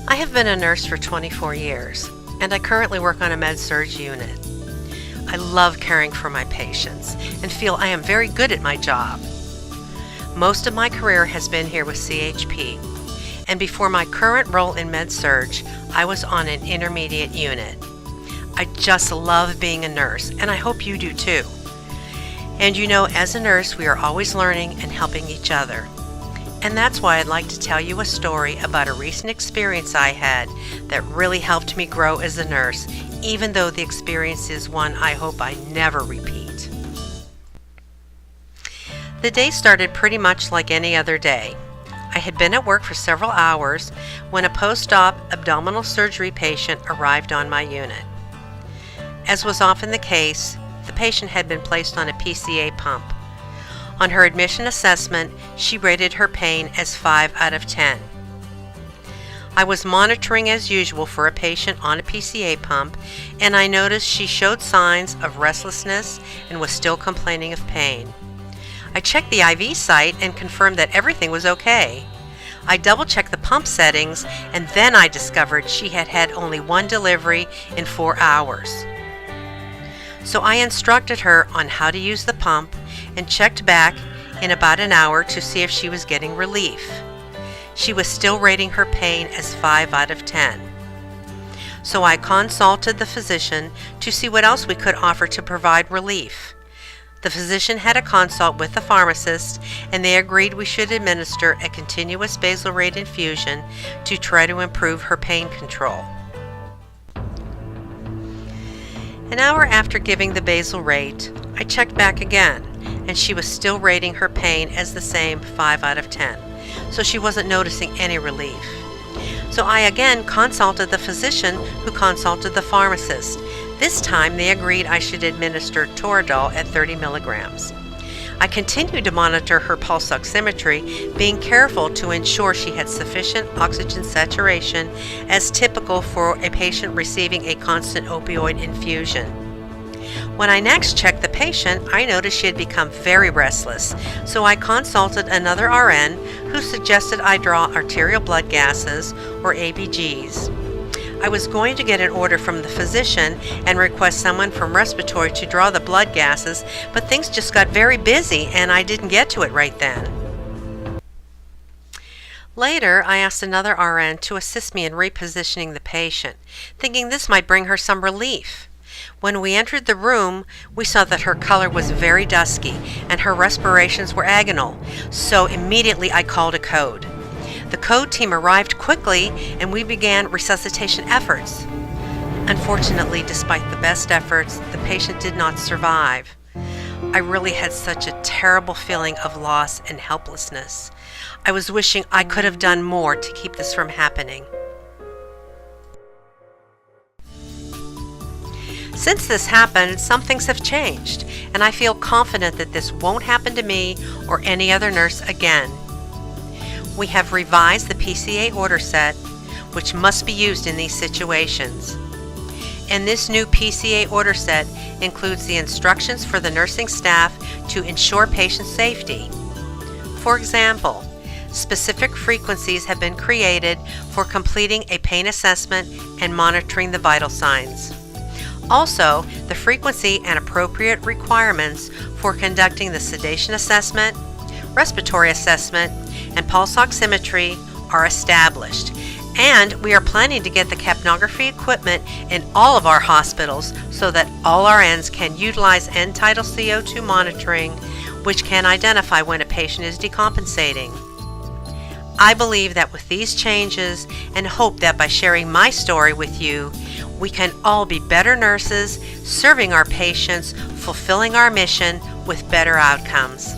I have been a nurse for 24 years, and I currently work on a med-surg unit. I love caring for my patients and feel I am very good at my job. Most of my career has been here with CHP, and before my current role in med-surg, I was on an intermediate unit. I just love being a nurse, and I hope you do too. And you know, as a nurse, we are always learning and helping each other. And that's why I'd like to tell you a story about a recent experience I had that really helped me grow as a nurse, even though the experience is one I hope I never repeat. The day started pretty much like any other day. I had been at work for several hours when a post-op abdominal surgery patient arrived on my unit. As was often the case, the patient had been placed on a PCA pump. On her admission assessment, she rated her pain as 5 out of 10. I was monitoring as usual for a patient on a PCA pump, and I noticed she showed signs of restlessness and was still complaining of pain. I checked the IV site and confirmed that everything was okay. I double-checked the pump settings, and then I discovered she had had only one delivery in 4 hours. So I instructed her on how to use the pump and checked back in about an hour to see if she was getting relief. She was still rating her pain as 5 out of 10. So I consulted the physician to see what else we could offer to provide relief. The physician had a consult with the pharmacist, and they agreed we should administer a continuous basal rate infusion to try to improve her pain control. An hour after giving the basal rate, I checked back again, and she was still rating her pain as the same 5 out of 10, so she wasn't noticing any relief. So I again consulted the physician who consulted the pharmacist. This time they agreed I should administer Toradol at 30 milligrams. I continued to monitor her pulse oximetry, being careful to ensure she had sufficient oxygen saturation as typical for a patient receiving a constant opioid infusion. When I next checked the patient, I noticed she had become very restless, so I consulted another RN who suggested I draw arterial blood gases, or ABGs. I was going to get an order from the physician and request someone from respiratory to draw the blood gases, but things just got very busy and I didn't get to it right then. Later, I asked another RN to assist me in repositioning the patient, thinking this might bring her some relief. When we entered the room, we saw that her color was very dusky and her respirations were agonal, so immediately I called a code. The code team arrived quickly and we began resuscitation efforts. Unfortunately, despite the best efforts, the patient did not survive. I really had such a terrible feeling of loss and helplessness. I was wishing I could have done more to keep this from happening. Since this happened, some things have changed, and I feel confident that this won't happen to me or any other nurse again. We have revised the PCA order set, which must be used in these situations. And this new PCA order set includes the instructions for the nursing staff to ensure patient safety. For example, specific frequencies have been created for completing a pain assessment and monitoring the vital signs. Also, the frequency and appropriate requirements for conducting the sedation assessment, respiratory assessment, and pulse oximetry are established, and we are planning to get the capnography equipment in all of our hospitals so that all RNs can utilize end-tidal CO2 monitoring, which can identify when a patient is decompensating. I believe that with these changes, and hope that by sharing my story with you, we can all be better nurses, serving our patients, fulfilling our mission with better outcomes.